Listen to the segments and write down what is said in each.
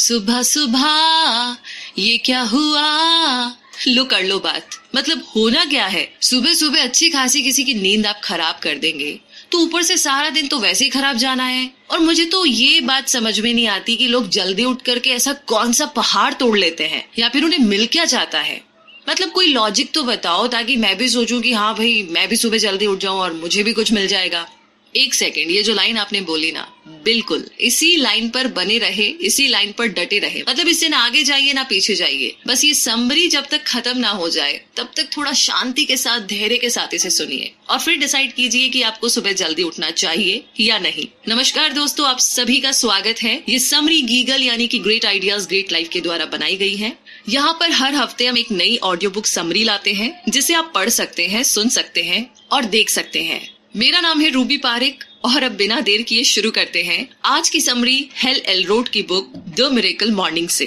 सुबह सुबह ये क्या हुआ, लो कर लो बात। मतलब होना क्या है, सुबह सुबह अच्छी खासी किसी की नींद आप खराब कर देंगे तो ऊपर से सारा दिन तो वैसे ही खराब जाना है। और मुझे तो ये बात समझ में नहीं आती कि लोग जल्दी उठ करके ऐसा कौन सा पहाड़ तोड़ लेते हैं, या फिर उन्हें मिल क्या जाता है। मतलब कोई लॉजिक तो बताओ ताकि मैं भी सोचूं कि हाँ भाई मैं भी सुबह जल्दी उठ जाऊं और मुझे भी कुछ मिल जाएगा। एक सेकंड, ये जो लाइन आपने बोली ना, बिल्कुल इसी लाइन पर बने रहे, इसी लाइन पर डटे रहे। मतलब इससे ना आगे जाइए ना पीछे जाइए, बस ये समरी जब तक खत्म ना हो जाए तब तक थोड़ा शांति के साथ, धैर्य के साथ इसे सुनिए और फिर डिसाइड कीजिए कि आपको सुबह जल्दी उठना चाहिए या नहीं। नमस्कार दोस्तों, आप सभी का स्वागत है। ये समरी गीगल यानी कि ग्रेट आइडियाज ग्रेट लाइफ के द्वारा बनाई गई है। यहाँ पर हर हफ्ते हम एक नई ऑडियो बुक समरी लाते हैं जिसे आप पढ़ सकते हैं, सुन सकते हैं और देख सकते हैं। मेरा नाम है रूबी पारिक और अब बिना देर किए शुरू करते हैं आज की समरी हेल एलरोड की बुक द मिरेकल मॉर्निंग से।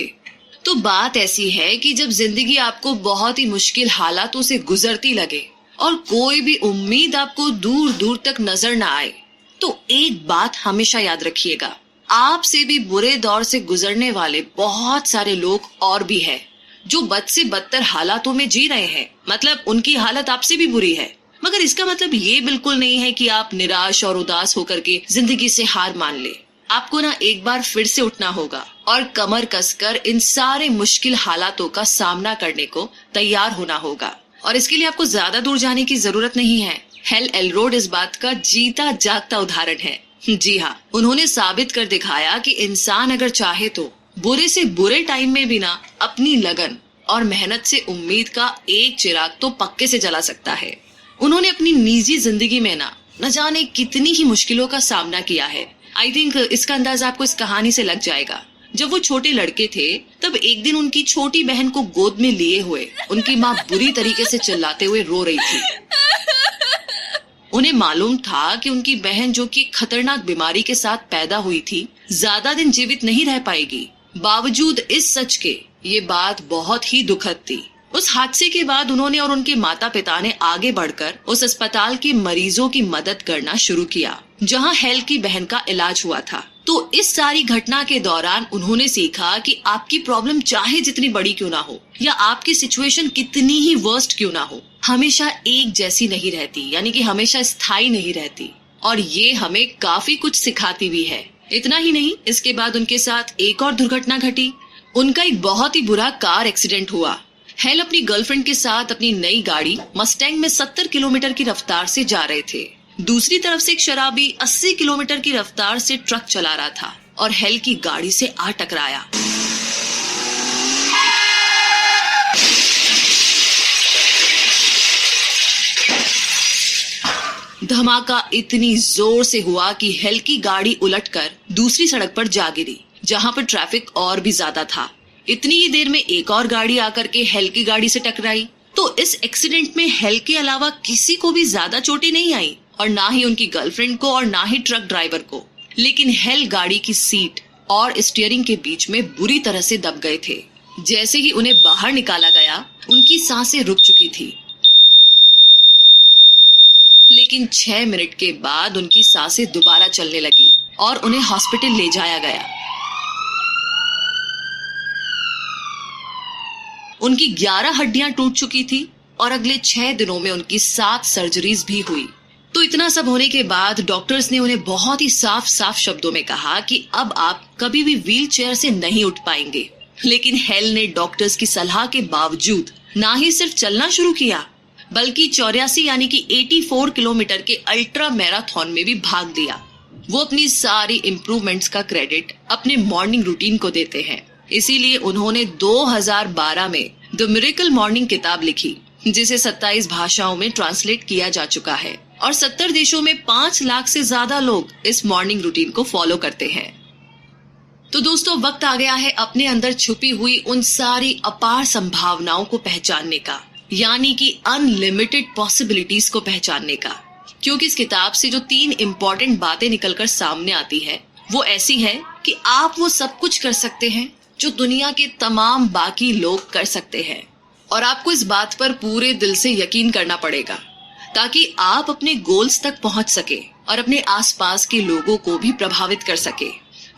तो बात ऐसी है कि जब जिंदगी आपको बहुत ही मुश्किल हालातों से गुजरती लगे और कोई भी उम्मीद आपको दूर दूर तक नजर ना आए, तो एक बात हमेशा याद रखिएगा, आपसे भी बुरे दौर से गुजरने वाले बहुत सारे लोग और भी हैं जो बद से बदतर हालातों में जी रहे हैं। मतलब उनकी हालत आपसे भी बुरी है, मगर इसका मतलब ये बिल्कुल नहीं है कि आप निराश और उदास होकर के जिंदगी से हार मान ले। आपको ना एक बार फिर से उठना होगा और कमर कसकर इन सारे मुश्किल हालातों का सामना करने को तैयार होना होगा। और इसके लिए आपको ज्यादा दूर जाने की जरूरत नहीं है। हेल एलरोड इस बात का जीता जागता उदाहरण है। जी हाँ, उन्होंने साबित कर दिखाया कि इंसान अगर चाहे तो बुरे से बुरे टाइम में भी ना अपनी लगन और मेहनत से उम्मीद का एक चिराग तो पक्के से जला सकता है। उन्होंने अपनी निजी जिंदगी में न जाने कितनी ही मुश्किलों का सामना किया है। आई थिंक इसका अंदाजा आपको इस कहानी से लग जाएगा। जब वो छोटे लड़के थे तब एक दिन उनकी छोटी बहन को गोद में लिए हुए उनकी माँ बुरी तरीके से चिल्लाते हुए रो रही थी। उन्हें मालूम था कि उनकी बहन, जो कि खतरनाक बीमारी के साथ पैदा हुई थी, ज्यादा दिन जीवित नहीं रह पाएगी। बावजूद इस सच के ये बात बहुत ही दुखद थी। उस हादसे के बाद उन्होंने और उनके माता पिता ने आगे बढ़कर उस अस्पताल के मरीजों की मदद करना शुरू किया जहां हेल की बहन का इलाज हुआ था। तो इस सारी घटना के दौरान उन्होंने सीखा कि आपकी प्रॉब्लम चाहे जितनी बड़ी क्यों ना हो या आपकी सिचुएशन कितनी ही वर्स्ट क्यों ना हो, हमेशा एक जैसी नहीं रहती, यानी कि हमेशा स्थायी नहीं रहती। और ये हमें काफी कुछ सिखाती भी है। इतना ही नहीं, इसके बाद उनके साथ एक और दुर्घटना घटी। उनका एक बहुत ही बुरा कार एक्सीडेंट हुआ। हेल अपनी गर्लफ्रेंड के साथ अपनी नई गाड़ी मस्टैंग में 70 किलोमीटर की रफ्तार से जा रहे थे। दूसरी तरफ से एक शराबी 80 किलोमीटर की रफ्तार से ट्रक चला रहा था और हेल की गाड़ी से आ टकराया। धमाका इतनी जोर से हुआ कि हेल की गाड़ी उलटकर दूसरी सड़क पर जा गिरी जहां पर ट्रैफिक और भी ज्यादा था। इतनी ही देर में एक और गाड़ी आकर के हेल की गाड़ी से टकराई। तो इस एक्सीडेंट में हेल के अलावा किसी को भी ज्यादा चोटें नहीं आई, और ना ही उनकी गर्लफ्रेंड को और ना ही ट्रक ड्राइवर को। लेकिन हेल गाड़ी की सीट और स्टीयरिंग के बीच में बुरी तरह से दब गए थे। जैसे ही उन्हें बाहर निकाला गया, उनकी सांसें रुक चुकी थी। लेकिन 6 मिनट के बाद उनकी सांसें दोबारा चलने लगी और उन्हें हॉस्पिटल ले जाया गया। उनकी 11 हड्डियां टूट चुकी थी और अगले 6 दिनों में उनकी 7 सर्जरीज भी हुई। तो इतना सब होने के बाद डॉक्टर्स ने उन्हें बहुत ही साफ साफ शब्दों में कहा कि अब आप कभी भी व्हील चेयर से नहीं उठ पाएंगे। लेकिन हेल ने डॉक्टर्स की सलाह के बावजूद ना ही सिर्फ चलना शुरू किया, बल्कि 84 यानी कि 84 किलोमीटर के अल्ट्रा मैराथन में भी भाग लिया। वो अपनी सारी इम्प्रूवमेंट्स का क्रेडिट अपने मॉर्निंग रूटीन को देते हैं। इसीलिए उन्होंने 2012 में द मिरेकल मॉर्निंग किताब लिखी, जिसे 27 भाषाओं में ट्रांसलेट किया जा चुका है और 70 देशों में 5 लाख से ज्यादा लोग इस मॉर्निंग रूटीन को फॉलो करते हैं। तो दोस्तों, वक्त आ गया है अपने अंदर छुपी हुई उन सारी अपार संभावनाओं को पहचानने का, यानी कि अनलिमिटेड पॉसिबिलिटीज को पहचानने का। क्योंकि इस किताब से जो 3 इम्पोर्टेंट बातें निकलकर सामने आती है वो ऐसी है कि आप वो सब कुछ कर सकते हैं जो दुनिया के तमाम बाकी लोग कर सकते हैं। और आपको इस बात पर पूरे दिल से यकीन करना पड़ेगा ताकि आप अपने गोल्स तक पहुंच सके और अपने आसपास के लोगों को भी प्रभावित कर सके।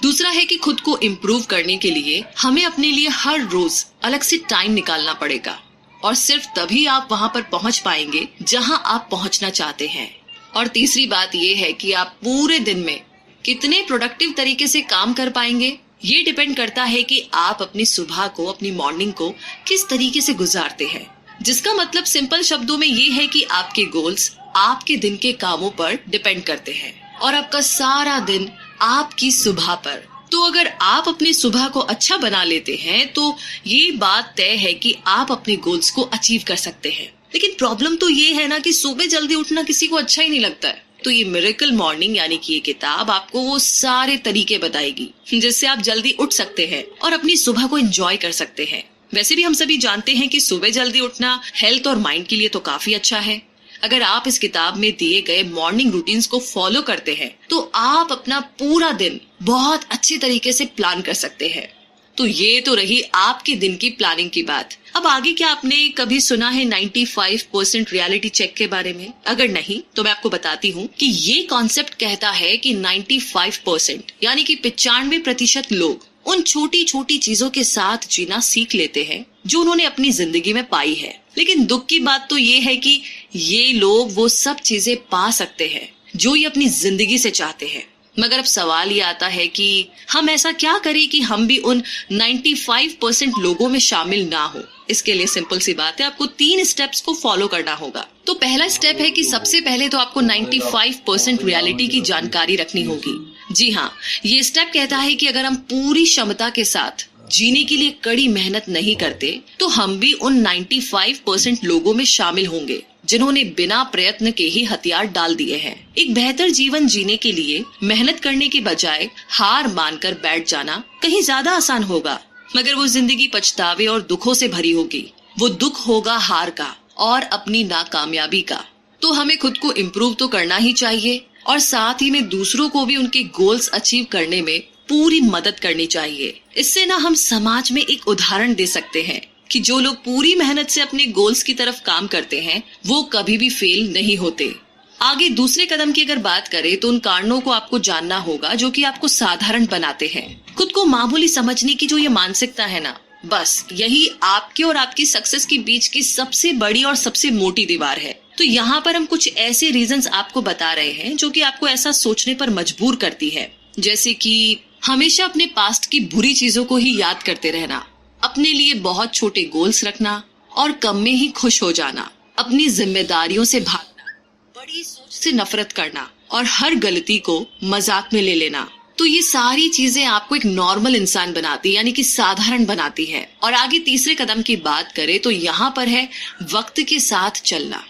दूसरा है कि खुद को इम्प्रूव करने के लिए हमें अपने लिए हर रोज अलग से टाइम निकालना पड़ेगा और सिर्फ तभी आप वहां पर पहुंच पाएंगे जहां आप पहुंचना चाहते हैं। और तीसरी बात यह है कि आप पूरे दिन में कितने प्रोडक्टिव तरीके से काम कर पाएंगे, ये डिपेंड करता है कि आप अपनी सुबह को, अपनी मॉर्निंग को किस तरीके से गुजारते हैं। जिसका मतलब सिंपल शब्दों में ये है कि आपके गोल्स आपके दिन के कामों पर डिपेंड करते हैं और आपका सारा दिन आपकी सुबह पर। तो अगर आप अपनी सुबह को अच्छा बना लेते हैं तो ये बात तय है कि आप अपने गोल्स को अचीव कर सकते हैं। लेकिन प्रॉब्लम तो ये है ना कि सुबह जल्दी उठना किसी को अच्छा ही नहीं लगता है। तो ये मिरेकल मॉर्निंग यानी कि ये किताब आपको वो सारे तरीके बताएगी जिससे आप जल्दी उठ सकते हैं और अपनी सुबह को एंजॉय कर सकते हैं। वैसे भी हम सभी जानते हैं कि सुबह जल्दी उठना हेल्थ और माइंड के लिए तो काफी अच्छा है। अगर आप इस किताब में दिए गए मॉर्निंग रूटीन्स को फॉलो करते हैं तो आप अपना पूरा दिन बहुत अच्छे तरीके से प्लान कर सकते हैं। तो ये तो रही आपके दिन की प्लानिंग की बात। अब आगे क्या आपने कभी सुना है 95% रियलिटी चेक के बारे में? अगर नहीं तो मैं आपको बताती हूँ कि ये कॉन्सेप्ट कहता है कि 95% यानी कि 95% लोग उन छोटी छोटी चीजों के साथ जीना सीख लेते हैं जो उन्होंने अपनी जिंदगी में पाई है। लेकिन दुख की बात तो ये है कि ये लोग वो सब चीजें पा सकते हैं जो ये अपनी जिंदगी से चाहते हैं। मगर अब सवाल ये आता है कि हम ऐसा क्या करें कि हम भी उन 95% लोगों में शामिल ना हो। इसके लिए सिंपल सी बात है, आपको 3 स्टेप्स को फॉलो करना होगा। तो पहला स्टेप है कि सबसे पहले तो आपको 95% रियलिटी की जानकारी रखनी होगी। जी हाँ, ये स्टेप कहता है कि अगर हम पूरी क्षमता के साथ जीने के लिए कड़ी मेहनत नहीं करते तो हम भी उन 95% लोगों में शामिल होंगे जिन्होंने बिना प्रयत्न के ही हथियार डाल दिए हैं। एक बेहतर जीवन जीने के लिए मेहनत करने के बजाय हार मानकर बैठ जाना कहीं ज्यादा आसान होगा, मगर वो जिंदगी पछतावे और दुखों से भरी होगी। वो दुख होगा हार का और अपनी नाकामयाबी का। तो हमें खुद को इम्प्रूव तो करना ही चाहिए और साथ ही में दूसरों को भी उनके गोल्स अचीव करने में पूरी मदद करनी चाहिए। इससे ना हम समाज में एक उदाहरण दे सकते हैं कि जो लोग पूरी मेहनत से अपने गोल्स की तरफ काम करते हैं वो कभी भी फेल नहीं होते। आगे दूसरे कदम की अगर बात करें तो उन कारणों को आपको जानना होगा जो कि आपको साधारण बनाते हैं। खुद को मामूली समझने की जो ये मानसिकता है ना, बस यही आपके और आपकी सक्सेस के बीच की सबसे बड़ी और सबसे मोटी दीवार है। तो यहाँ पर हम कुछ ऐसे रीजंस आपको बता रहे हैं जो कि आपको ऐसा सोचने पर मजबूर करती है, जैसे कि हमेशा अपने पास्ट की बुरी चीजों को ही याद करते रहना, अपने लिए बहुत छोटे गोल्स रखना और कम में ही खुश हो जाना, अपनी जिम्मेदारियों से भागना, बड़ी सोच से नफरत करना और हर गलती को मजाक में ले लेना। तो ये सारी चीजें आपको एक नॉर्मल इंसान बनाती, यानी कि साधारण बनाती है। और आगे तीसरे कदम की बात करें तो यहाँ पर है वक्त के साथ चलना।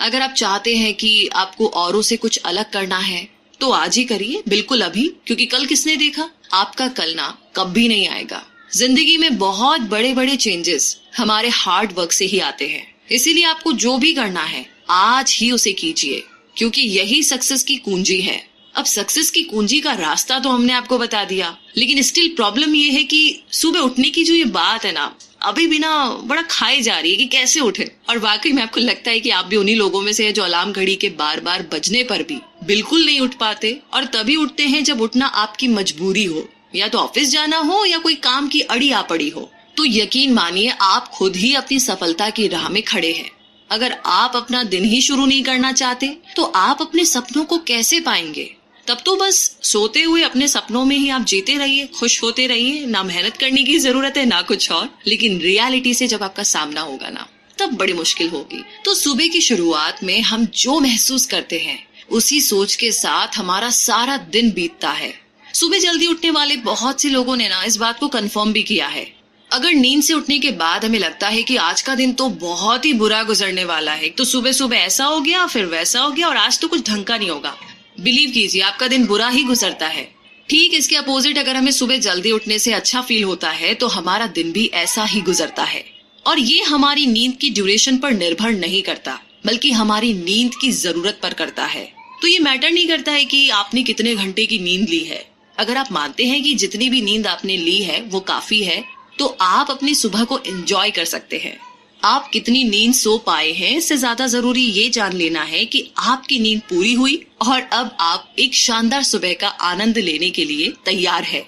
अगर आप चाहते हैं कि आपको औरों से कुछ अलग करना है तो आज ही करिए, बिल्कुल अभी, क्योंकि कल किसने देखा? आपका कल ना कभी नहीं आएगा। जिंदगी में बहुत बड़े बड़े चेंजेस हमारे हार्ड वर्क से ही आते हैं। इसीलिए आपको जो भी करना है आज ही उसे कीजिए, क्योंकि यही सक्सेस की कुंजी है। अब सक्सेस की कुंजी का रास्ता तो हमने आपको बता दिया, लेकिन स्टिल प्रॉब्लम ये है कि सुबह उठने की जो ये बात है ना, अभी भी ना बड़ा खाई जा रही है कि कैसे उठे। और वाकई में आपको लगता है कि आप भी उन्हीं लोगों में से है जो अलार्म घड़ी के बार बार बजने पर भी बिल्कुल नहीं उठ पाते और तभी उठते हैं जब उठना आपकी मजबूरी हो, या तो ऑफिस जाना हो या कोई काम की अड़ी आ पड़ी हो। तो यकीन मानिए आप खुद ही अपनी सफलता की राह में खड़े हैं। अगर आप अपना दिन ही शुरू नहीं करना चाहते तो आप अपने सपनों को कैसे पाएंगे? तब तो बस सोते हुए अपने सपनों में ही आप जीते रहिए, खुश होते रहिए, ना मेहनत करने की जरूरत है ना कुछ और। लेकिन रियलिटी से जब आपका सामना होगा ना, तब बड़ी मुश्किल होगी। तो सुबह की शुरुआत में हम जो महसूस करते हैं उसी सोच के साथ हमारा सारा दिन बीतता है। सुबह जल्दी उठने वाले बहुत से लोगों ने ना इस बात को कंफर्म भी किया है। अगर नींद से उठने के बाद हमें लगता है कि आज का दिन तो बहुत ही बुरा गुजरने वाला है, तो सुबह सुबह ऐसा हो गया फिर वैसा हो गया और आज तो कुछ ढंग का नहीं होगा, बिलीव कीजिए आपका दिन बुरा ही गुजरता है। ठीक इसके अपोजिट अगर हमें सुबह जल्दी उठने से अच्छा फील होता है तो हमारा दिन भी ऐसा ही गुजरता है। और ये हमारी नींद की ड्यूरेशन पर निर्भर नहीं करता, बल्कि हमारी नींद की जरूरत पर करता है। तो ये मैटर नहीं करता है कि आपने कितने घंटे की नींद ली है। अगर आप मानते हैं कि जितनी भी नींद आपने ली है वो काफी है, तो आप अपनी सुबह को एंजॉय कर सकते हैं। आप कितनी नींद सो पाए हैं, इससे ज्यादा जरूरी ये जान लेना है कि आपकी नींद पूरी हुई और अब आप एक शानदार सुबह का आनंद लेने के लिए तैयार है।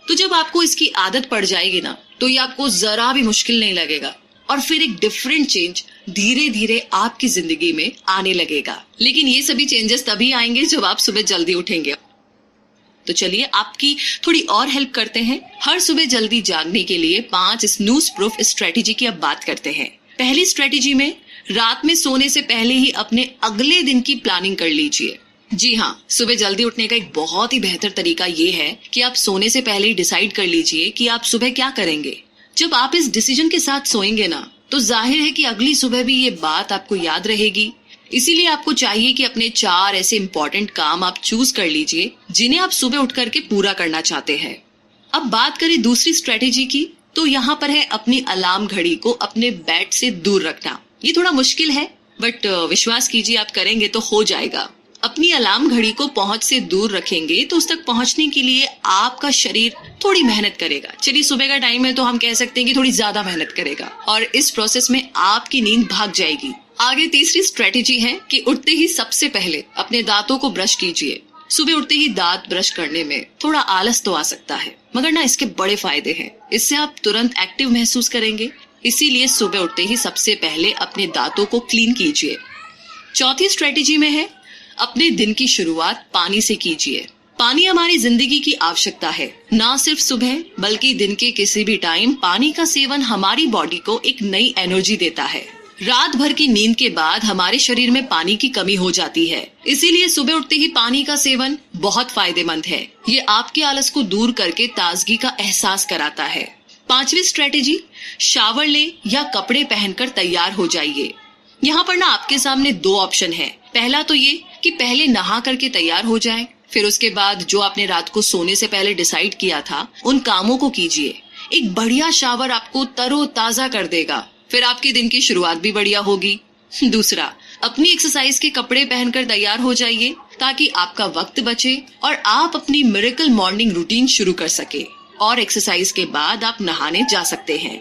तो जब आपको इसकी आदत पड़ जाएगी ना, तो ये आपको जरा भी मुश्किल नहीं लगेगा और फिर एक डिफरेंट चेंज धीरे धीरे आपकी जिंदगी में आने लगेगा। लेकिन ये सभी चेंजेस तभी आएंगे जब आप सुबह जल्दी उठेंगे। तो चलिए आपकी थोड़ी और हेल्प करते हैं। हर सुबह जल्दी जागने के लिए 5 स्नूज प्रूफ स्ट्रेटेजी की अब बात करते हैं। पहली स्ट्रेटेजी में रात में सोने से पहले ही अपने अगले दिन की प्लानिंग कर लीजिए। जी हाँ, सुबह जल्दी उठने का एक बहुत ही बेहतर तरीका ये है कि आप सोने से पहले ही डिसाइड कर लीजिए कि आप सुबह क्या करेंगे। जब आप इस डिसीजन के साथ सोएंगे ना, तो जाहिर है कि अगली सुबह भी ये बात आपको याद रहेगी। इसीलिए आपको चाहिए कि अपने 4 ऐसे इंपॉर्टेंट काम आप चूज कर लीजिए जिन्हें आप सुबह उठ करके पूरा करना चाहते हैं। अब बात करें दूसरी स्ट्रेटेजी की, तो यहाँ पर है अपनी अलार्म घड़ी को अपने बेड से दूर रखना। ये थोड़ा मुश्किल है, बट विश्वास कीजिए आप करेंगे तो हो जाएगा। अपनी अलार्म घड़ी को पहुंच से दूर रखेंगे तो उस तक पहुंचने के लिए आपका शरीर थोड़ी मेहनत करेगा। चलिए सुबह का टाइम है तो हम कह सकते हैं कि थोड़ी ज्यादा मेहनत करेगा और इस प्रोसेस में आपकी नींद भाग जाएगी। आगे तीसरी स्ट्रेटेजी है कि उठते ही सबसे पहले अपने दांतों को ब्रश कीजिए। सुबह उठते ही दांत ब्रश करने में थोड़ा आलस तो आ सकता है, मगर ना इसके बड़े फायदे हैं। इससे आप तुरंत एक्टिव महसूस करेंगे। इसीलिए सुबह उठते ही सबसे पहले अपने दांतों को क्लीन कीजिए। चौथी स्ट्रेटेजी में है अपने दिन की शुरुआत पानी से कीजिए। पानी हमारी जिंदगी की आवश्यकता है, ना सिर्फ सुबह बल्कि दिन के किसी भी टाइम। पानी का सेवन हमारी बॉडी को एक नई एनर्जी देता है। रात भर की नींद के बाद हमारे शरीर में पानी की कमी हो जाती है, इसीलिए सुबह उठते ही पानी का सेवन बहुत फायदेमंद है। ये आपके आलस को दूर करके ताजगी का एहसास कराता है। 5वीं स्ट्रेटेजी, शावर ले या कपड़े पहनकर तैयार हो जाइए। यहाँ पर ना आपके सामने 2 ऑप्शन है। पहला तो ये कि पहले नहा करके तैयार हो जाए, फिर उसके बाद जो आपने रात को सोने से पहले डिसाइड किया था उन कामों को कीजिए। एक बढ़िया शावर आपको तरोताजा कर देगा, फिर आपके दिन की शुरुआत भी बढ़िया होगी। दूसरा, अपनी एक्सरसाइज के कपड़े पहनकर तैयार हो जाइए ताकि आपका वक्त बचे और आप अपनी मिरेकल मॉर्निंग रूटीन शुरू कर सके और एक्सरसाइज के बाद आप नहाने जा सकते हैं।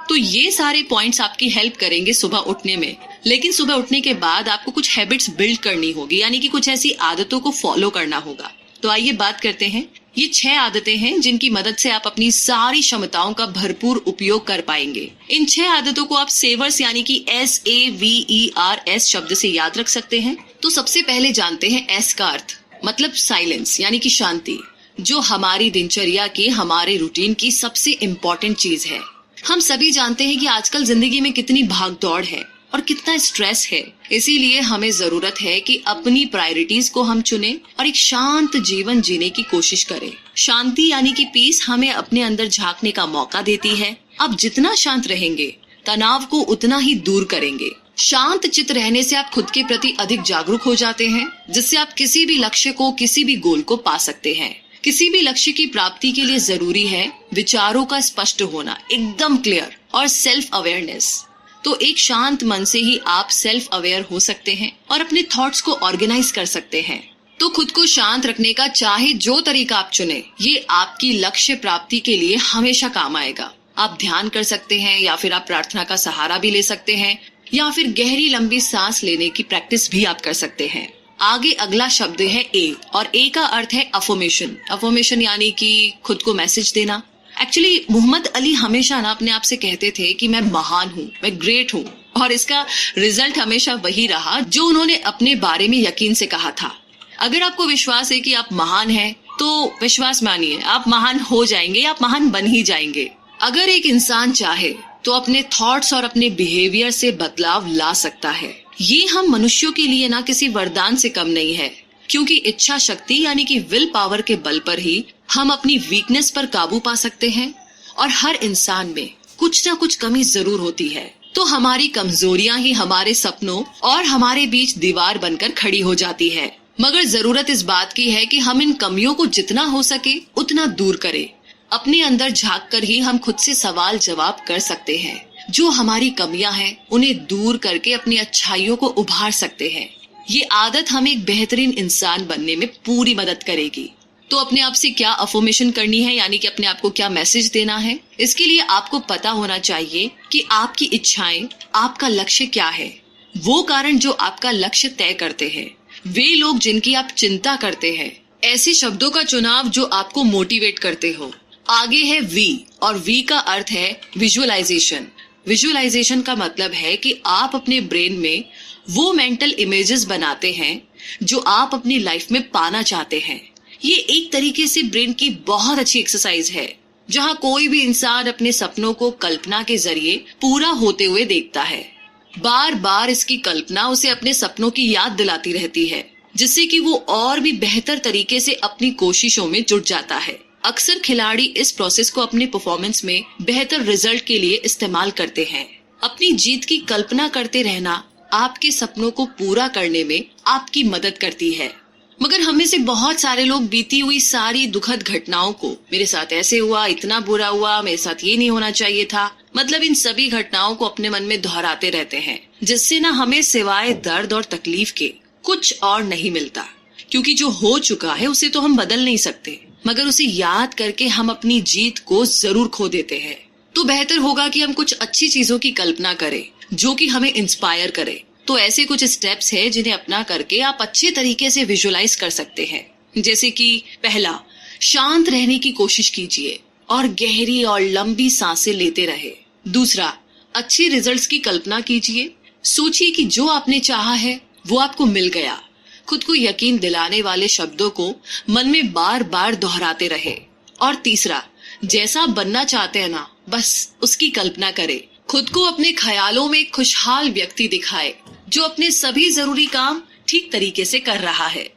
तो ये सारे पॉइंट्स आपकी हेल्प करेंगे सुबह उठने में। लेकिन सुबह उठने के बाद आपको कुछ हैबिट्स बिल्ड करनी होगी, यानी कि कुछ ऐसी आदतों को फॉलो करना होगा। तो आइए बात करते हैं। ये 6 आदतें हैं जिनकी मदद से आप अपनी सारी क्षमताओं का भरपूर उपयोग कर पाएंगे। इन 6 आदतों को आप सेवर्स यानी कि SAVERS शब्द से याद रख सकते हैं। तो सबसे पहले जानते हैं S का अर्थ, मतलब साइलेंस यानी कि शांति, जो हमारी दिनचर्या की, हमारे रूटीन की सबसे इम्पोर्टेंट चीज है। हम सभी जानते हैं कि आजकल जिंदगी में कितनी भागदौड़ है और कितना स्ट्रेस है। इसीलिए हमें जरूरत है कि अपनी प्रायोरिटीज को हम चुनें और एक शांत जीवन जीने की कोशिश करें। शांति यानी कि पीस हमें अपने अंदर झांकने का मौका देती है। आप जितना शांत रहेंगे, तनाव को उतना ही दूर करेंगे। शांत चित्त रहने से आप खुद के प्रति अधिक जागरूक हो जाते हैं, जिससे आप किसी भी लक्ष्य को, किसी भी गोल को पा सकते हैं। किसी भी लक्ष्य की प्राप्ति के लिए जरूरी है विचारों का स्पष्ट होना, एकदम क्लियर, और सेल्फ अवेयरनेस। तो एक शांत मन से ही आप सेल्फ अवेयर हो सकते हैं और अपने थॉट्स को ऑर्गेनाइज कर सकते हैं। तो खुद को शांत रखने का चाहे जो तरीका आप चुने, ये आपकी लक्ष्य प्राप्ति के लिए हमेशा काम आएगा। आप ध्यान कर सकते हैं, या फिर आप प्रार्थना का सहारा भी ले सकते हैं, या फिर गहरी लंबी सांस लेने की प्रैक्टिस भी आप कर सकते हैं। आगे अगला शब्द है ए, और ए का अर्थ है अफर्मेशन। अफर्मेशन यानी कि खुद को मैसेज देना। एक्चुअली मोहम्मद अली हमेशा ना अपने आप से कहते थे कि मैं महान हूँ, मैं ग्रेट हूँ, और इसका रिजल्ट हमेशा वही रहा जो उन्होंने अपने बारे में यकीन से कहा था। अगर आपको विश्वास है कि आप महान हैं, तो विश्वास मानिए, आप महान हो जाएंगे, आप महान बन ही जाएंगे। अगर एक इंसान चाहे तो अपने थॉट्स और अपने बिहेवियर से बदलाव ला सकता है। ये हम मनुष्यों के लिए ना किसी वरदान से कम नहीं है, क्योंकि इच्छा शक्ति यानी कि विल पावर के बल पर ही हम अपनी वीकनेस पर काबू पा सकते हैं। और हर इंसान में कुछ ना कुछ कमी जरूर होती है, तो हमारी कमजोरियां ही हमारे सपनों और हमारे बीच दीवार बनकर खड़ी हो जाती है। मगर जरूरत इस बात की है कि हम इन कमियों को जितना हो सके उतना दूर करें। अपने अंदर झांक कर ही हम खुद से सवाल जवाब कर सकते हैं। जो हमारी कमियां हैं उन्हें दूर करके अपनी अच्छाइयों को उभार सकते हैं। ये आदत हमें एक बेहतरीन इंसान बनने में पूरी मदद करेगी। तो अपने आप से क्या अफर्मेशन करनी है, यानी कि अपने आप को क्या मैसेज देना है, इसके लिए आपको पता होना चाहिए कि आपकी इच्छाएं, आपका लक्ष्य क्या है, वो कारण जो आपका लक्ष्य तय करते हैं, वे लोग जिनकी आप चिंता करते हैं, ऐसे शब्दों का चुनाव जो आपको मोटिवेट करते हो। आगे है वी, और वी का अर्थ है विजुअलाइजेशन। विजुअलाइजेशन का मतलब है कि आप अपने ब्रेन में वो मेंटल इमेजेस बनाते हैं जो आप अपनी लाइफ में पाना चाहते हैं। ये एक तरीके से ब्रेन की बहुत अच्छी एक्सरसाइज है, जहां कोई भी इंसान अपने सपनों को कल्पना के जरिए पूरा होते हुए देखता है। बार बार इसकी कल्पना उसे अपने सपनों की याद दिलाती रहती है, जिससे कि वो और भी बेहतर तरीके से अपनी कोशिशों में जुट जाता है। अक्सर खिलाड़ी इस प्रोसेस को अपने परफॉर्मेंस में बेहतर रिजल्ट के लिए इस्तेमाल करते हैं। अपनी जीत की कल्पना करते रहना आपके सपनों को पूरा करने में आपकी मदद करती है। मगर हमें से बहुत सारे लोग बीती हुई सारी दुखद घटनाओं को, मेरे साथ ऐसे हुआ, इतना बुरा हुआ, मेरे साथ ये नहीं होना चाहिए था, मतलब इन सभी घटनाओं को अपने मन में दोहराते रहते हैं, जिससे ना हमें सिवाय दर्द और तकलीफ के कुछ और नहीं मिलता। क्योंकि जो हो चुका है उसे तो हम बदल नहीं सकते, मगर उसे याद करके हम अपनी जीत को जरूर खो देते हैं। तो बेहतर होगा कि हम कुछ अच्छी चीजों की कल्पना करें जो कि हमें इंस्पायर करे। तो ऐसे कुछ स्टेप्स हैं जिन्हें अपना करके आप अच्छे तरीके से विजुअलाइज कर सकते हैं। जैसे कि पहला, शांत रहने की कोशिश कीजिए और गहरी और लंबी सांसें लेते रहे। दूसरा, अच्छे रिजल्ट्स की कल्पना कीजिए। सोचिए कि जो आपने चाहा है वो आपको मिल गया। खुद को यकीन दिलाने वाले शब्दों को मन में बार बार दोहराते रहे। और तीसरा, जैसा बनना चाहते हैं ना, बस उसकी कल्पना करें। खुद को अपने ख्यालों में खुशहाल व्यक्ति दिखाए जो अपने सभी जरूरी काम ठीक तरीके से कर रहा है।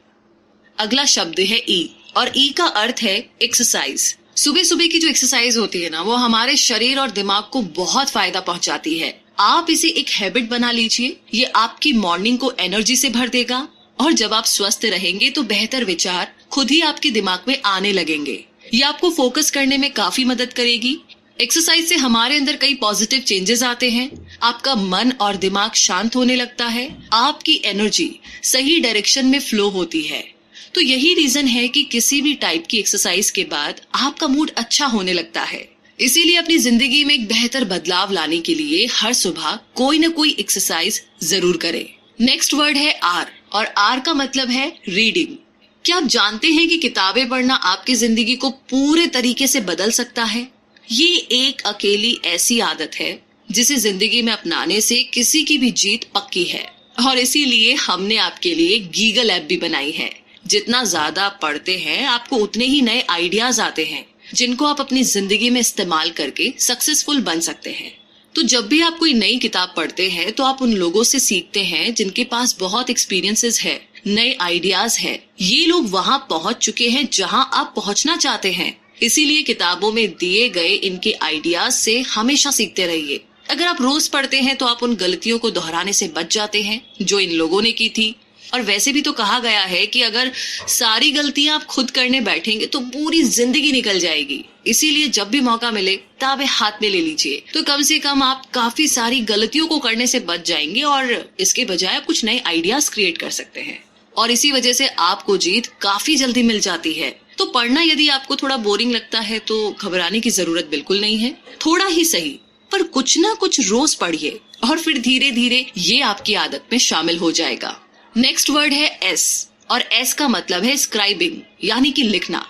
अगला शब्द है ई, और ई का अर्थ है एक्सरसाइज। सुबह सुबह की जो एक्सरसाइज होती है ना, वो हमारे शरीर और दिमाग को बहुत फायदा पहुंचाती है। आप इसे एक हैबिट बना लीजिए। ये आपकी मॉर्निंग को एनर्जी से भर देगा, और जब आप स्वस्थ रहेंगे तो बेहतर विचार खुद ही आपके दिमाग में आने लगेंगे। ये आपको फोकस करने में काफी मदद करेगी। एक्सरसाइज से हमारे अंदर कई पॉजिटिव चेंजेस आते हैं। आपका मन और दिमाग शांत होने लगता है, आपकी एनर्जी सही डायरेक्शन में फ्लो होती है। तो यही रीजन है कि किसी भी टाइप की एक्सरसाइज के बाद आपका मूड अच्छा होने लगता है। इसीलिए अपनी जिंदगी में एक बेहतर बदलाव लाने के लिए हर सुबह कोई न कोई एक्सरसाइज जरूर करें। नेक्स्ट वर्ड है आर, और आर का मतलब है रीडिंग। क्या आप जानते हैं कि किताबें पढ़ना आपकी जिंदगी को पूरे तरीके से बदल सकता है? ये एक अकेली ऐसी आदत है जिसे जिंदगी में अपनाने से किसी की भी जीत पक्की है। और इसीलिए हमने आपके लिए गीगल ऐप भी बनाई है। जितना ज्यादा पढ़ते हैं, आपको उतने ही नए आइडियाज आते हैं जिनको आप अपनी जिंदगी में इस्तेमाल करके सक्सेसफुल बन सकते हैं। तो जब भी आप कोई नई किताब पढ़ते हैं तो आप उन लोगों से सीखते हैं जिनके पास बहुत एक्सपीरियंसेस है, नए आइडियाज है। ये लोग वहां पहुंच चुके हैं जहां आप पहुंचना चाहते हैं। इसीलिए किताबों में दिए गए इनके आइडियाज से हमेशा सीखते रहिए। अगर आप रोज पढ़ते हैं तो आप उन गलतियों को दोहराने से बच जाते हैं जो इन लोगों ने की थी। और वैसे भी तो कहा गया है कि अगर सारी गलतियां आप खुद करने बैठेंगे तो पूरी जिंदगी निकल जाएगी। इसीलिए जब भी मौका मिले किताबें हाथ में ले लीजिए, तो कम से कम आप काफी सारी गलतियों को करने से बच जाएंगे और इसके बजाय आप कुछ नए आइडियाज क्रिएट कर सकते हैं। और इसी वजह से आपको जीत काफी जल्दी मिल जाती है। तो पढ़ना यदि आपको थोड़ा बोरिंग लगता है तो घबराने की जरूरत बिल्कुल नहीं है। थोड़ा ही सही, पर कुछ ना कुछ रोज पढ़िए और फिर धीरे धीरे ये आपकी आदत में शामिल हो जाएगा। नेक्स्ट वर्ड है एस, और एस का मतलब है स्क्राइबिंग, यानी कि लिखना।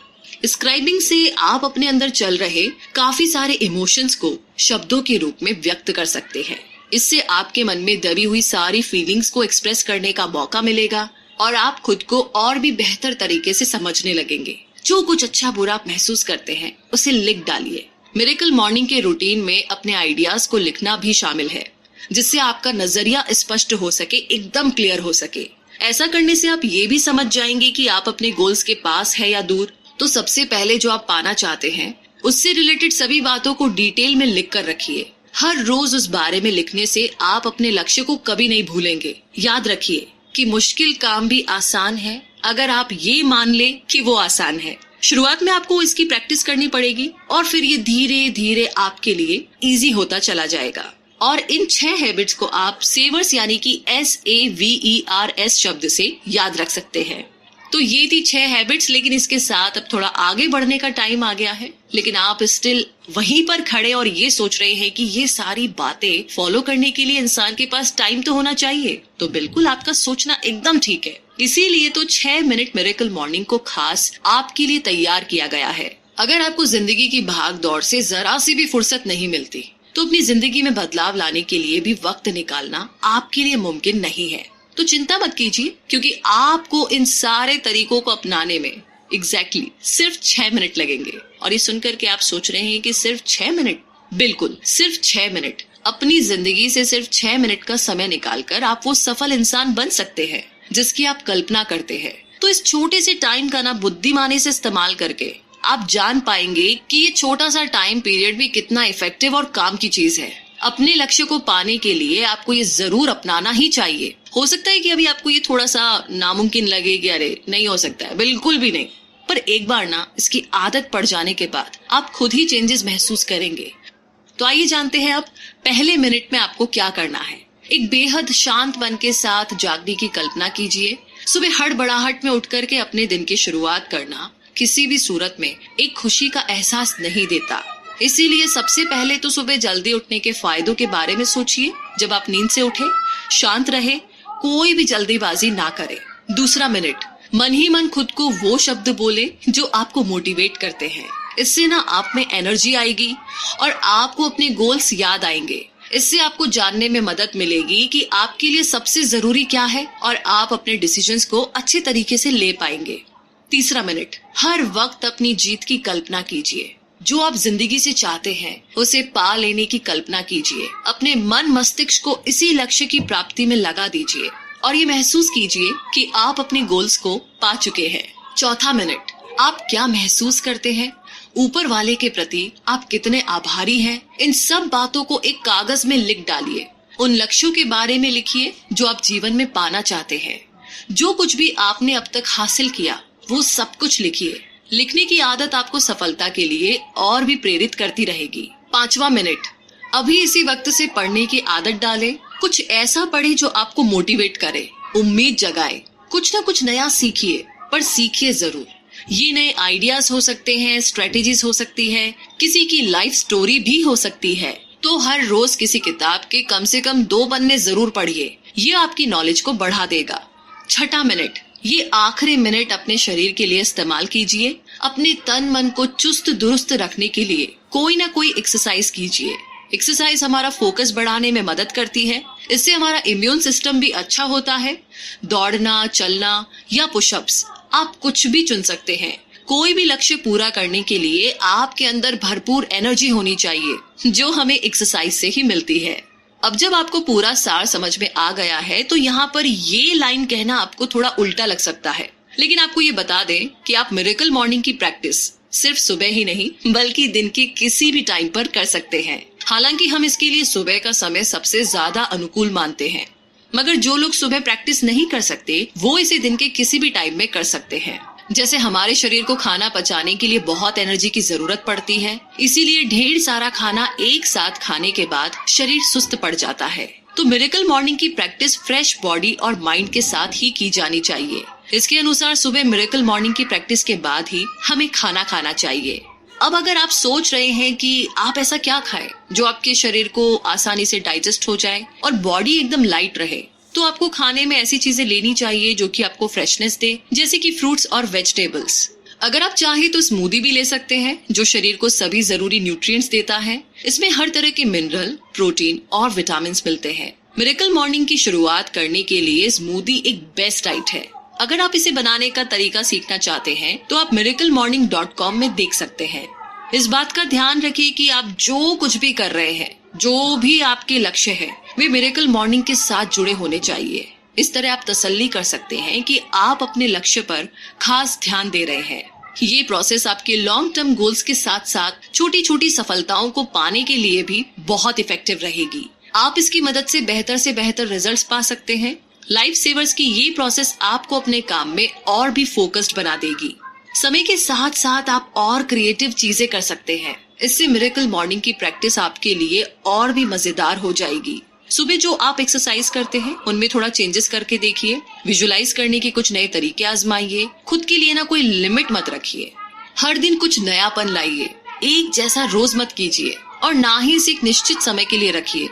स्क्राइबिंग से आप अपने अंदर चल रहे काफी सारे इमोशंस को शब्दों के रूप में व्यक्त कर सकते हैं। इससे आपके मन में दबी हुई सारी फीलिंग्स को एक्सप्रेस करने का मौका मिलेगा और आप खुद को और भी बेहतर तरीके से समझने लगेंगे। जो कुछ अच्छा बुरा आप महसूस करते हैं उसे लिख डालिए। मिरेकल मॉर्निंग के रूटीन में अपने आइडियाज को लिखना भी शामिल है, जिससे आपका नजरिया स्पष्ट हो सके, एकदम क्लियर हो सके। ऐसा करने से आप ये भी समझ जाएंगे कि आप अपने गोल्स के पास है या दूर। तो सबसे पहले जो आप पाना चाहते हैं उससे रिलेटेड सभी बातों को डिटेल में लिख कर रखिए। हर रोज उस बारे में लिखने से आप अपने लक्ष्य को कभी नहीं भूलेंगे। याद रखिए कि मुश्किल काम भी आसान है अगर आप ये मान ले कि वो आसान है। शुरुआत में आपको इसकी प्रैक्टिस करनी पड़ेगी और फिर ये धीरे धीरे आपके लिए इजी होता चला जाएगा। और इन 6 हैबिट्स को आप सेवर्स यानी कि SAVERS शब्द से याद रख सकते हैं। तो ये थी 6 हैबिट्स, लेकिन इसके साथ अब थोड़ा आगे बढ़ने का टाइम आ गया है। लेकिन आप स्टिल वहीं पर खड़े और ये सोच रहे हैं कि ये सारी बातें फॉलो करने के लिए इंसान के पास टाइम तो होना चाहिए। तो बिल्कुल आपका सोचना एकदम ठीक है। इसीलिए तो 6 मिनट मिरेकल मॉर्निंग को खास आपके लिए तैयार किया गया है। अगर आपको जिंदगी की भाग दौड़ से जरा सी भी फुर्सत नहीं मिलती, तो अपनी जिंदगी में बदलाव लाने के लिए भी वक्त निकालना आपके लिए मुमकिन नहीं है। तो चिंता मत कीजिए, क्योंकि आपको इन सारे तरीकों को अपनाने में एग्जैक्टली सिर्फ 6 मिनट लगेंगे। और ये सुनकर के आप सोच रहे हैं कि सिर्फ 6 मिनट? बिल्कुल, सिर्फ 6 मिनट। अपनी जिंदगी से सिर्फ 6 मिनट का समय निकालकर आप वो सफल इंसान बन सकते हैं जिसकी आप कल्पना करते हैं। तो इस छोटे से टाइम का ना बुद्धिमानी से इस्तेमाल करके आप जान पाएंगे कि ये छोटा सा टाइम पीरियड भी कितना इफेक्टिव और काम की चीज है। अपने लक्ष्य को पाने के लिए आपको ये जरूर अपनाना ही चाहिए। हो सकता है कि अभी आपको ये थोड़ा सा नामुमकिन लगे कि अरे नहीं हो सकता है, बिल्कुल भी नहीं। पर एक बार ना इसकी आदत पड़ जाने के बाद आप खुद ही चेंजेस महसूस करेंगे। तो आइए जानते हैं अब पहले मिनट में आपको क्या करना है। एक बेहद शांत मन के साथ जागने की कल्पना कीजिए। सुबह हड़बड़ाहट में उठ करके अपने दिन की शुरुआत करना किसी भी सूरत में एक खुशी का एहसास नहीं देता। इसीलिए सबसे पहले तो सुबह जल्दी उठने के फायदों के बारे में सोचिए। जब आप नींद से उठे, शांत रहे, कोई भी जल्दीबाजी ना करे। दूसरा मिनट, मन ही मन खुद को वो शब्द बोले जो आपको मोटिवेट करते हैं। इससे ना आप में एनर्जी आएगी और आपको अपने गोल्स याद आएंगे। इससे आपको जानने में मदद मिलेगी कि आपके लिए सबसे जरूरी क्या है और आप अपने डिसीजंस को अच्छे तरीके से ले पाएंगे। तीसरा मिनट, हर वक्त अपनी जीत की कल्पना कीजिए। जो आप जिंदगी से चाहते हैं उसे पा लेने की कल्पना कीजिए। अपने मन मस्तिष्क को इसी लक्ष्य की प्राप्ति में लगा दीजिए और ये महसूस कीजिए कि आप अपने गोल्स को पा चुके हैं। चौथा मिनट, आप क्या महसूस करते हैं, ऊपर वाले के प्रति आप कितने आभारी हैं, इन सब बातों को एक कागज में लिख डालिए। उन लक्ष्यों के बारे में लिखिए जो आप जीवन में पाना चाहते हैं। जो कुछ भी आपने अब तक हासिल किया वो सब कुछ लिखिए। लिखने की आदत आपको सफलता के लिए और भी प्रेरित करती रहेगी। 5वां मिनट, अभी इसी वक्त से पढ़ने की आदत डालें। कुछ ऐसा पढ़े जो आपको मोटिवेट करे, उम्मीद जगाए। कुछ ना कुछ नया सीखिए, पर सीखिए जरूर। ये नए आइडियाज हो सकते हैं, स्ट्रेटेजीज हो सकती है, किसी की लाइफ स्टोरी भी हो सकती है। तो हर रोज किसी किताब के कम से कम 2 पन्ने जरूर पढ़िए। ये आपकी नॉलेज को बढ़ा देगा। 6वां मिनट, ये आखिरी मिनट अपने शरीर के लिए इस्तेमाल कीजिए। अपने तन मन को चुस्त दुरुस्त रखने के लिए कोई ना कोई एक्सरसाइज कीजिए। एक्सरसाइज हमारा फोकस बढ़ाने में मदद करती है। इससे हमारा इम्यून सिस्टम भी अच्छा होता है। दौड़ना, चलना या पुशअप्स, आप कुछ भी चुन सकते हैं। कोई भी लक्ष्य पूरा करने के लिए आपके अंदर भरपूर एनर्जी होनी चाहिए, जो हमें एक्सरसाइज से ही मिलती है। अब जब आपको पूरा सार समझ में आ गया है तो यहाँ पर ये लाइन कहना आपको थोड़ा उल्टा लग सकता है, लेकिन आपको ये बता दें कि आप मिरेकल मॉर्निंग की प्रैक्टिस सिर्फ सुबह ही नहीं बल्कि दिन के किसी भी टाइम पर कर सकते हैं। हालांकि हम इसके लिए सुबह का समय सबसे ज्यादा अनुकूल मानते हैं, मगर जो लोग सुबह प्रैक्टिस नहीं कर सकते वो इसे दिन के किसी भी टाइम में कर सकते हैं। जैसे हमारे शरीर को खाना पचाने के लिए बहुत एनर्जी की जरूरत पड़ती है, इसीलिए ढेर सारा खाना एक साथ खाने के बाद शरीर सुस्त पड़ जाता है। तो मिरेकल मॉर्निंग की प्रैक्टिस फ्रेश बॉडी और माइंड के साथ ही की जानी चाहिए। इसके अनुसार सुबह मिरेकल मॉर्निंग की प्रैक्टिस के बाद ही हमें खाना खाना चाहिए। अब अगर आप सोच रहे हैं कि आप ऐसा क्या खाएं जो आपके शरीर को आसानी से डाइजेस्ट हो जाए और बॉडी एकदम लाइट रहे, तो आपको खाने में ऐसी चीजें लेनी चाहिए जो कि आपको फ्रेशनेस दे, जैसे कि फ्रूट्स और वेजिटेबल्स। अगर आप चाहे तो स्मूदी भी ले सकते हैं, जो शरीर को सभी जरूरी न्यूट्रिएंट्स देता है। इसमें हर तरह के मिनरल, प्रोटीन और विटामिन मिलते हैं। मिरेकल मॉर्निंग की शुरुआत करने के लिए स्मूदी एक बेस्ट डाइट है। अगर आप इसे बनाने का तरीका सीखना चाहते हैं तो आप miraclemorning.com में देख सकते हैं। इस बात का ध्यान रखिए कि आप जो कुछ भी कर रहे हैं, जो भी आपके लक्ष्य है, वे मिरेकल मॉर्निंग के साथ जुड़े होने चाहिए। इस तरह आप तसल्ली कर सकते हैं कि आप अपने लक्ष्य पर खास ध्यान दे रहे हैं। ये प्रोसेस आपके लॉन्ग टर्म गोल्स के साथ साथ छोटी छोटी सफलताओं को पाने के लिए भी बहुत इफेक्टिव रहेगी। आप इसकी मदद से बेहतर रिजल्ट्स पा सकते हैं। लाइफ सेवर्स की ये प्रोसेस आपको अपने काम में और भी फोकस्ड बना देगी। समय के साथ साथ आप और क्रिएटिव चीजें कर सकते हैं। इससे मिरेकल मॉर्निंग की प्रैक्टिस आपके लिए और भी मजेदार हो जाएगी। सुबह जो आप एक्सरसाइज करते हैं उनमें थोड़ा चेंजेस करके देखिए, विजुलाइज करने के कुछ नए तरीके आजमाइए, खुद के लिए ना कोई लिमिट मत रखिए, हर दिन कुछ नयापन लाइए, एक जैसा रोज मत कीजिए और ना ही इसे एक निश्चित समय के लिए रखिए।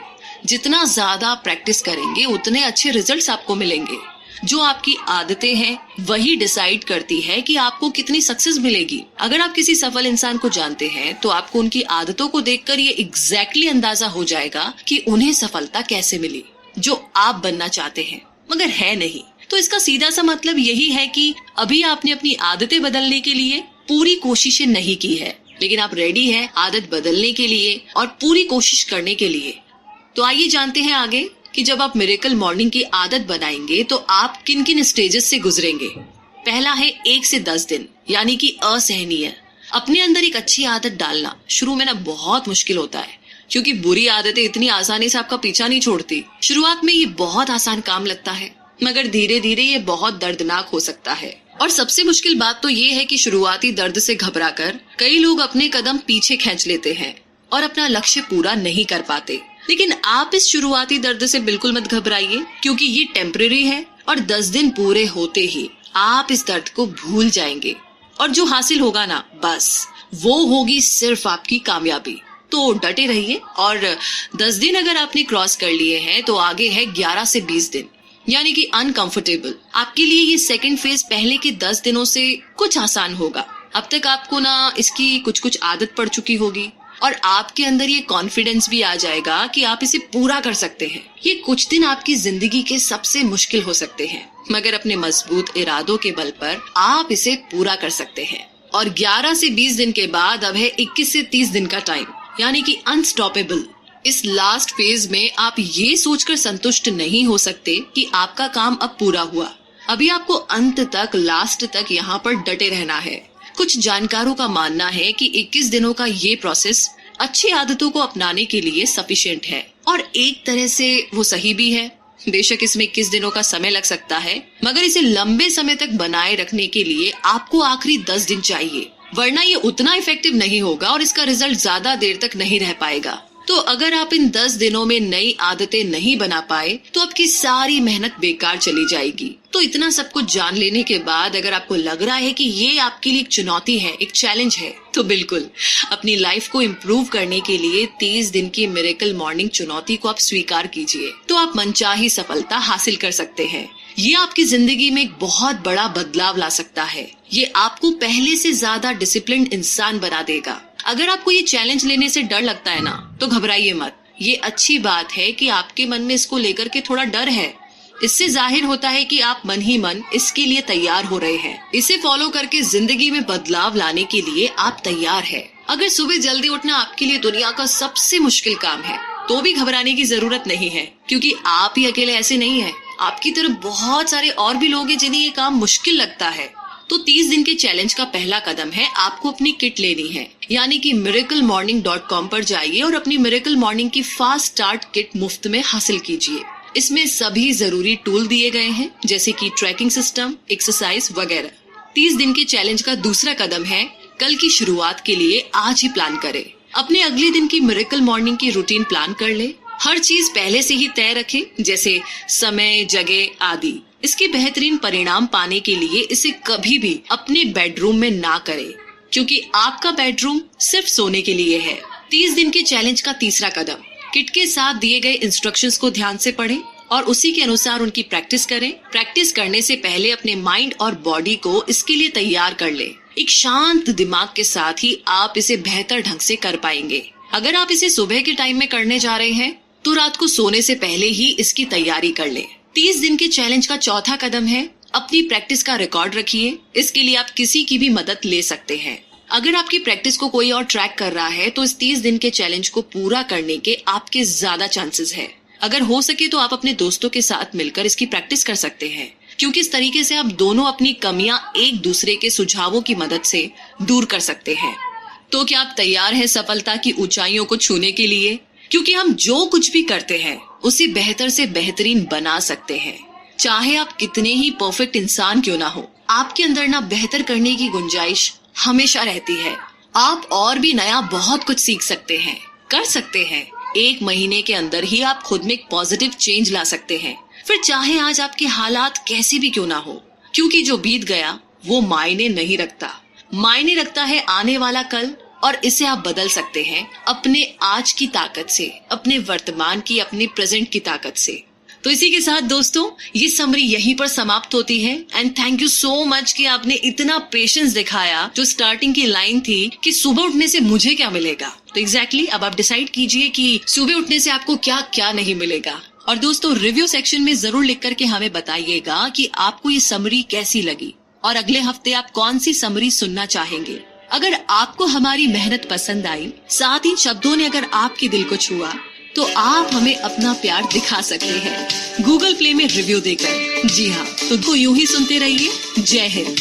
जितना ज्यादा आप प्रैक्टिस करेंगे उतने अच्छे रिजल्ट्स आपको मिलेंगे। जो आपकी आदतें हैं वही डिसाइड करती है कि आपको कितनी सक्सेस मिलेगी। अगर आप किसी सफल इंसान को जानते हैं तो आपको उनकी आदतों को देखकर ये एग्जैक्टली अंदाजा हो जाएगा कि उन्हें सफलता कैसे मिली जो आप बनना चाहते हैं मगर है नहीं। तो इसका सीधा सा मतलब यही है कि अभी आपने अपनी आदतें बदलने के लिए पूरी कोशिशें नहीं की है, लेकिन आप रेडी हैं आदत बदलने के लिए और पूरी कोशिश करने के लिए। तो आइए जानते हैं आगे कि जब आप मिरेकल मॉर्निंग की आदत बनाएंगे तो आप किन किन स्टेजेस से गुजरेंगे। पहला है 1 से 10 दिन, यानी कि असहनीय। अपने अंदर एक अच्छी आदत डालना शुरू में ना बहुत मुश्किल होता है, क्योंकि बुरी आदतें इतनी आसानी से आपका पीछा नहीं छोड़ती। शुरुआत में ये बहुत आसान काम लगता है, मगर धीरे धीरे ये बहुत दर्दनाक हो सकता है। और सबसे मुश्किल बात तो ये है कि शुरुआती दर्द से घबराकर कई लोग अपने कदम पीछे खींच लेते हैं और अपना लक्ष्य पूरा नहीं कर पाते। लेकिन आप इस शुरुआती दर्द से बिल्कुल मत घबराइए, क्योंकि ये टेम्परेरी है और 10 दिन पूरे होते ही आप इस दर्द को भूल जाएंगे और जो हासिल होगा ना, बस वो होगी सिर्फ आपकी कामयाबी। तो डटे रहिए और 10 दिन अगर आपने क्रॉस कर लिए हैं तो आगे है 11 से 20 दिन, यानी कि अनकंफर्टेबल। आपके लिए ये सेकंड फेज पहले के 10 दिनों से कुछ आसान होगा। अब तक आपको ना इसकी कुछ आदत पड़ चुकी होगी और आपके अंदर ये कॉन्फिडेंस भी आ जाएगा कि आप इसे पूरा कर सकते हैं। ये कुछ दिन आपकी जिंदगी के सबसे मुश्किल हो सकते हैं, मगर अपने मजबूत इरादों के बल पर आप इसे पूरा कर सकते हैं। और 11 से 20 दिन के बाद अब है 21 से 30 दिन का टाइम, यानी कि अनस्टॉपेबल। इस लास्ट फेज में आप ये सोचकर संतुष्ट नहीं हो सकते कि आपका काम अब पूरा हुआ। अभी आपको अंत तक, लास्ट तक यहाँ पर डटे रहना है। कुछ जानकारों का मानना है कि 21 दिनों का ये प्रोसेस अच्छी आदतों को अपनाने के लिए सफिशिएंट है और एक तरह से वो सही भी है। बेशक इसमें 21 दिनों का समय लग सकता है, मगर इसे लंबे समय तक बनाए रखने के लिए आपको आखिरी 10 दिन चाहिए, वरना ये उतना इफेक्टिव नहीं होगा और इसका रिजल्ट ज्यादा देर तक नहीं रह पाएगा। तो अगर आप इन 10 दिनों में नई आदतें नहीं बना पाए तो आपकी सारी मेहनत बेकार चली जाएगी। तो इतना सब कुछ जान लेने के बाद अगर आपको लग रहा है कि ये आपके लिए एक चुनौती है, एक चैलेंज है, तो बिल्कुल अपनी लाइफ को इम्प्रूव करने के लिए 30 दिन की मिरेकल मॉर्निंग चुनौती को आप स्वीकार कीजिए, तो आप मनचाही सफलता हासिल कर सकते हैं। ये आपकी जिंदगी में एक बहुत बड़ा बदलाव ला सकता है। ये आपको पहले से ज्यादा डिसिप्लिन्ड इंसान बना देगा। अगर आपको ये चैलेंज लेने से डर लगता है ना, तो घबराइए मत। ये अच्छी बात है कि आपके मन में इसको लेकर के थोड़ा डर है। इससे जाहिर होता है कि आप मन ही मन इसके लिए तैयार हो रहे हैं। इसे फॉलो करके जिंदगी में बदलाव लाने के लिए आप तैयार हैं। अगर सुबह जल्दी उठना आपके लिए दुनिया का सबसे मुश्किल काम है, तो भी घबराने की जरूरत नहीं है, क्योंकि आप ही अकेले ऐसे नहीं हैं। आपकी तरफ बहुत सारे और भी लोग हैं जिन्हें ये काम मुश्किल लगता है। तो 30 दिन के चैलेंज का पहला कदम है आपको अपनी किट लेनी है, यानी कि miraclemorning.com पर जाइए और अपनी मिरेकल मॉर्निंग की फास्ट स्टार्ट किट मुफ्त में हासिल कीजिए। इसमें सभी जरूरी टूल दिए गए हैं, जैसे कि ट्रैकिंग सिस्टम, एक्सरसाइज वगैरह। 30 दिन के चैलेंज का दूसरा कदम है कल की शुरुआत के लिए आज ही प्लान करें। अपने अगले दिन की मिरेकल मॉर्निंग की रूटीन प्लान कर ले। हर चीज पहले से ही तय रखें, जैसे समय, जगह आदि। इसके बेहतरीन परिणाम पाने के लिए इसे कभी भी अपने बेडरूम में ना करें, क्योंकि आपका बेडरूम सिर्फ सोने के लिए है। 30 दिन के चैलेंज का तीसरा कदम, किट के साथ दिए गए इंस्ट्रक्शंस को ध्यान से पढ़ें और उसी के अनुसार उनकी प्रैक्टिस करें। प्रैक्टिस करने से पहले अपने माइंड और बॉडी को इसके लिए तैयार कर लें। एक शांत दिमाग के साथ ही आप इसे बेहतर ढंग से कर पाएंगे। अगर आप इसे सुबह के टाइम में करने जा रहे हैं तो रात को सोने से पहले ही इसकी तैयारी कर लें। 30 दिन के चैलेंज का चौथा कदम है अपनी प्रैक्टिस का रिकॉर्ड रखिए। इसके लिए आप किसी की भी मदद ले सकते हैं। अगर आपकी प्रैक्टिस को कोई और ट्रैक कर रहा है तो इस 30 दिन के चैलेंज को पूरा करने के आपके ज्यादा चांसेस है। अगर हो सके तो आप अपने दोस्तों के साथ मिलकर इसकी प्रैक्टिस कर सकते हैं, क्योंकि इस तरीके से आप दोनों अपनी कमियां एक दूसरे के सुझावों की मदद से दूर कर सकते हैं। तो क्या आप तैयार हैं सफलता की ऊंचाइयों को छूने के लिए? क्योंकि हम जो कुछ भी करते हैं उसे बेहतर से बेहतरीन बना सकते हैं। चाहे आप कितने ही परफेक्ट इंसान क्यों ना हो, आपके अंदर ना बेहतर करने की गुंजाइश हमेशा रहती है। आप और भी नया बहुत कुछ सीख सकते हैं, कर सकते हैं। 1 महीने के अंदर ही आप खुद में एक पॉजिटिव चेंज ला सकते हैं, फिर चाहे आज आपके हालात कैसे भी क्यों ना हो, क्योंकि जो बीत गया वो मायने नहीं रखता। मायने रखता है आने वाला कल, और इसे आप बदल सकते हैं अपने आज की ताकत से, अपने वर्तमान की, अपने प्रेजेंट की ताकत से। तो इसी के साथ दोस्तों ये समरी यहीं पर समाप्त होती है। And thank you so much कि आपने इतना पेशेंस दिखाया। जो स्टार्टिंग की लाइन थी कि सुबह उठने से मुझे क्या मिलेगा, तो एग्जैक्टली अब आप डिसाइड कीजिए कि सुबह उठने से आपको क्या क्या नहीं मिलेगा। और दोस्तों रिव्यू सेक्शन में जरूर लिख करके हमें बताइएगा कि आपको ये समरी कैसी लगी और अगले हफ्ते आप कौन सी समरी सुनना चाहेंगे। अगर आपको हमारी मेहनत पसंद आई, साथ ही शब्दों ने अगर आपके दिल को छुआ, तो आप हमें अपना प्यार दिखा सकते हैं गूगल प्ले में रिव्यू देकर। जी हाँ, तो यूं ही सुनते रहिए। जय हिंद।